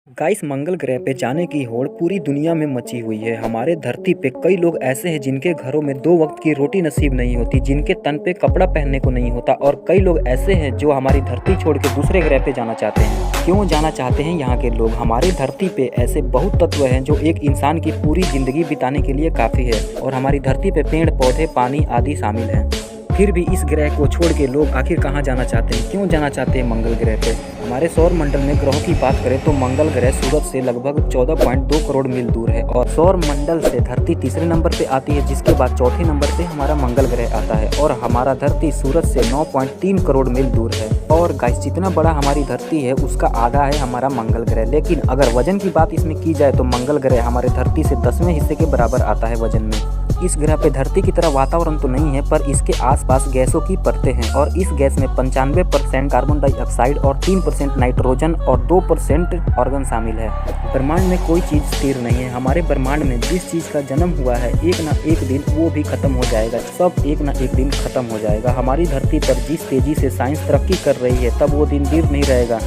Guys, मंगल ग्रह पे जाने की होड़ पूरी दुनिया में मची हुई है। हमारे धरती पे कई लोग ऐसे हैं जिनके घरों में 2 वक्त की रोटी नसीब नहीं होती, जिनके तन पे कपड़ा पहनने को नहीं होता, और कई लोग ऐसे हैं जो हमारी धरती छोड़ के दूसरे ग्रह पे जाना चाहते हैं। क्यों जाना चाहते हैं यहाँ के लोग? हमारी धरती पे ऐसे बहुत तत्व हैं जो एक इंसान की पूरी जिंदगी बिताने के लिए काफ़ी है, और हमारी धरती पे पेड़ पौधे, पानी आदि शामिल हैं। फिर भी इस ग्रह को छोड़ के लोग आखिर कहाँ जाना चाहते हैं? क्यों जाना चाहते हैं मंगल ग्रह पे? हमारे सौर मंडल में ग्रहों की बात करें तो मंगल ग्रह सूरज से लगभग 14.2 करोड़ मील दूर है, और सौर मंडल से धरती तीसरे नंबर पे आती है, जिसके बाद चौथे नंबर पे हमारा मंगल ग्रह आता है, और हमारा धरती सूरज से 9.3 करोड़ मील दूर है। और गाइस, जितना बड़ा हमारी धरती है उसका आधा है हमारा मंगल ग्रह। लेकिन अगर वजन की बात इसमें की जाए तो मंगल ग्रह हमारे धरती से 10वें हिस्से के बराबर आता है वजन में। इस ग्रह पे धरती की तरह वातावरण तो नहीं है, पर इसके आसपास गैसों की परतें हैं, और इस गैस में 95% कार्बन डाइऑक्साइड और 3% नाइट्रोजन और 2% ऑर्गन शामिल है। ब्रह्मांड में कोई चीज़ स्थिर नहीं है। हमारे ब्रह्मांड में जिस चीज़ का जन्म हुआ है, एक ना एक दिन वो भी खत्म हो जाएगा। सब एक ना एक दिन खत्म हो जाएगा। हमारी धरती पर जिस तेजी से साइंस तरक्की कर रही है, तब वो दिन दूर नहीं रहेगा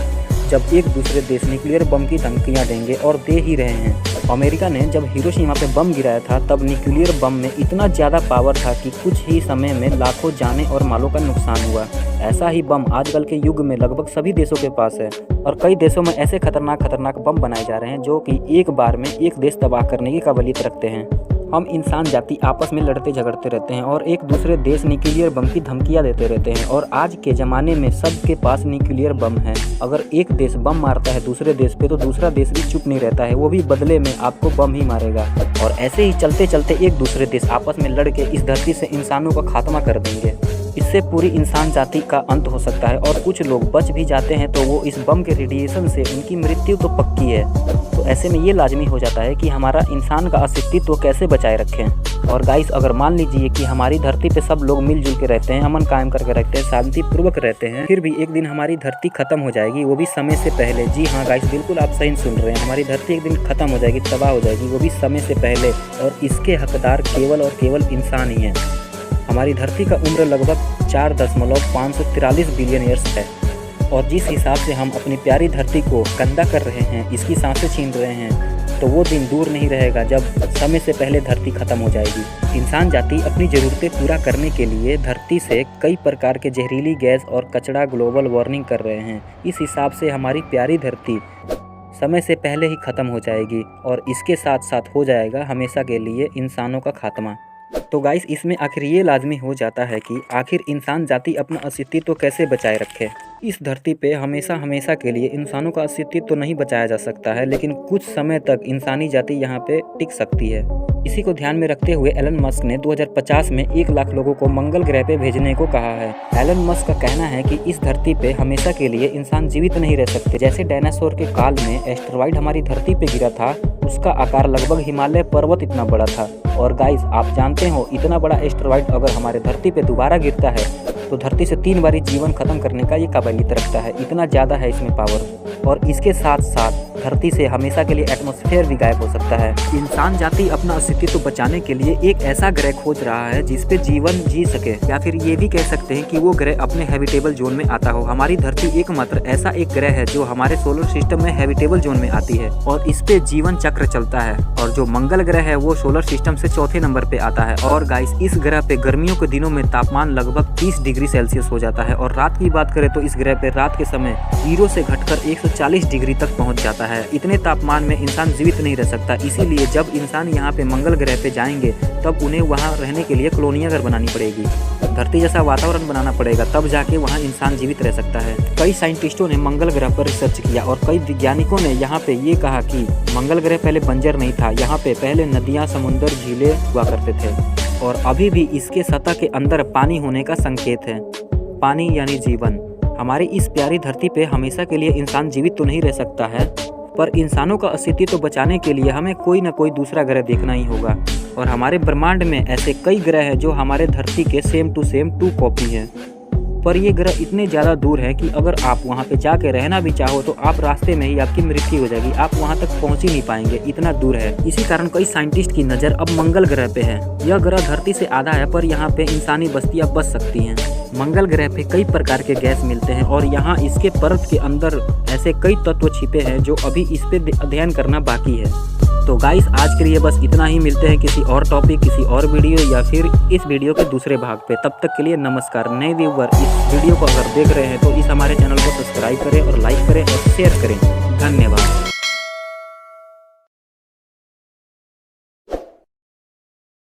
जब एक दूसरे देश न्यूक्लियर बम की धमकियां देंगे, और दे ही रहे हैं। अमेरिका ने जब हिरोशिमा पे बम गिराया था, तब न्यूक्लियर बम में इतना ज़्यादा पावर था कि कुछ ही समय में लाखों जाने और मालों का नुकसान हुआ। ऐसा ही बम आजकल के युग में लगभग सभी देशों के पास है, और कई देशों में ऐसे खतरनाक बम बनाए जा रहे हैं जो कि एक बार में एक देश तबाह करने की काबिलियत रखते हैं। हम इंसान जाति आपस में लड़ते झगड़ते रहते हैं, और एक दूसरे देश न्यूक्लियर बम की धमकियां देते रहते हैं, और आज के ज़माने में सबके पास न्यूक्लियर बम है। अगर एक देश बम मारता है दूसरे देश पे, तो दूसरा देश भी चुप नहीं रहता है, वो भी बदले में आपको बम ही मारेगा। और ऐसे ही चलते चलते एक दूसरे देश आपस में लड़ के इस धरती से इंसानों का खात्मा कर देंगे। इससे पूरी इंसान जाति का अंत हो सकता है, और कुछ लोग बच भी जाते हैं तो वो इस बम के रेडिएशन से उनकी मृत्यु तो पक्की है। तो ऐसे में ये लाजमी हो जाता है कि हमारा इंसान का अस्तित्व तो कैसे बचाए रखें। और गाइस, अगर मान लीजिए कि हमारी धरती पे सब लोग मिलजुल के रहते हैं, अमन कायम करके रखते हैं, शांतिपूर्वक रहते हैं, फिर भी एक दिन हमारी धरती खत्म हो जाएगी, वो भी समय से पहले। जी हाँ गाइस, बिल्कुल आप सही सुन रहे हैं। हमारी धरती एक दिन खत्म हो जाएगी, तबाह हो जाएगी, वो भी समय से पहले, और इसके हकदार केवल और केवल इंसान ही हैं। हमारी धरती का उम्र लगभग 4.543 बिलियन ईयर्स है, और जिस हिसाब से हम अपनी प्यारी धरती को गंदा कर रहे हैं, इसकी सांसें छीन रहे हैं, तो वो दिन दूर नहीं रहेगा जब समय से पहले धरती खत्म हो जाएगी। इंसान जाति अपनी ज़रूरतें पूरा करने के लिए धरती से कई प्रकार के जहरीली गैस और कचरा ग्लोबल वार्मिंग कर रहे हैं। इस हिसाब से हमारी प्यारी धरती समय से पहले ही खत्म हो जाएगी, और इसके साथ साथ हो जाएगा हमेशा के लिए इंसानों का खात्मा। तो गाइस, इसमें आखिर ये लाजमी हो जाता है कि आखिर इंसान जाति अपना अस्तित्व तो कैसे बचाए रखे। इस धरती पे हमेशा के लिए इंसानों का अस्तित्व तो नहीं बचाया जा सकता है, लेकिन कुछ समय तक इंसानी जाति यहाँ पे टिक सकती है। इसी को ध्यान में रखते हुए एलन मस्क ने 2050 में 1 लाख लोगों को मंगल ग्रह पे भेजने को कहा है। एलन मस्क का कहना है कि इस धरती पे हमेशा के लिए इंसान जीवित नहीं रह सकते। जैसे डायनासोर के काल में एस्टेरॉइड हमारी धरती पे गिरा था, उसका आकार लगभग हिमालय पर्वत इतना बड़ा था। और गाइस, आप जानते हो, इतना बड़ा एस्टेरॉइड अगर हमारे धरती पे दोबारा गिरता है तो धरती से 3 बारी जीवन खत्म करने का ये काबिलियत रखता है। इतना ज़्यादा है इसमें पावर। और इसके साथ साथ धरती से हमेशा के लिए एटमॉस्फेयर भी गायब हो सकता है। इंसान जाति अपना अस्तित्व बचाने के लिए एक ऐसा ग्रह खोज रहा है जिस पे जीवन जी सके, या फिर ये भी कह सकते हैं कि वो ग्रह अपने हैबिटेबल जोन में आता हो। हमारी धरती एकमात्र ऐसा एक ग्रह है जो हमारे सोलर सिस्टम में हैबिटेबल जोन में आती है, और इस पे जीवन चक्र चलता है। और जो मंगल ग्रह है वो सोलर सिस्टम से चौथे नंबर पे आता है। और गाइस, इस ग्रह पे गर्मियों के दिनों में तापमान लगभग 30 डिग्री सेल्सियस हो जाता है, और रात की बात करें तो इस ग्रह पे रात के समय 0 से घटकर 140 डिग्री तक पहुंच जाता है। इतने तापमान में इंसान जीवित नहीं रह सकता। इसीलिए जब इंसान यहाँ पे मंगल ग्रह पे जाएंगे, तब उन्हें वहाँ रहने के लिए कॉलोनियाँ घर बनानी पड़ेगी, धरती जैसा वातावरण बनाना पड़ेगा, तब जाके वहाँ इंसान जीवित रह सकता है। कई साइंटिस्टों ने मंगल ग्रह पर रिसर्च किया, और कई वैज्ञानिकों ने यहाँ पे ये कहा कि मंगल ग्रह पहले बंजर नहीं था, यहाँ पे पहले नदियाँ, समुद्र, झीलें हुआ करते थे, और अभी भी इसके सतह के अंदर पानी होने का संकेत है। पानी यानी जीवन। हमारी इस प्यारी धरती पे हमेशा के लिए इंसान जीवित तो नहीं रह सकता है, पर इंसानों का अस्तित्व तो बचाने के लिए हमें कोई ना कोई दूसरा ग्रह देखना ही होगा। और हमारे ब्रह्मांड में ऐसे कई ग्रह हैं जो हमारे धरती के सेम टू सेम 2 कॉपी हैं, पर ये ग्रह इतने ज़्यादा दूर है कि अगर आप वहाँ पे जाके रहना भी चाहो तो आप रास्ते में ही आपकी मृत्यु हो जाएगी, आप वहाँ तक पहुँच ही नहीं पाएंगे, इतना दूर है। इसी कारण कई साइंटिस्ट की नज़र अब मंगल ग्रह पे है। यह ग्रह धरती से आधा है, पर यहाँ पे इंसानी बस्तियाँ बस सकती हैं। मंगल ग्रह पे कई प्रकार के गैस मिलते हैं और यहाँ इसके परत के अंदर ऐसे कई तत्व छिपे हैं जो अभी इस पे अध्ययन करना बाकी है। तो गाइस आज के लिए बस इतना ही। मिलते हैं किसी और टॉपिक, किसी और वीडियो या फिर इस वीडियो के दूसरे भाग पे। तब तक के लिए नमस्कार। नए व्यूवर इस वीडियो को अगर देख रहे हैं तो इस हमारे चैनल को सब्सक्राइब करें और लाइक करें और शेयर करें। धन्यवाद।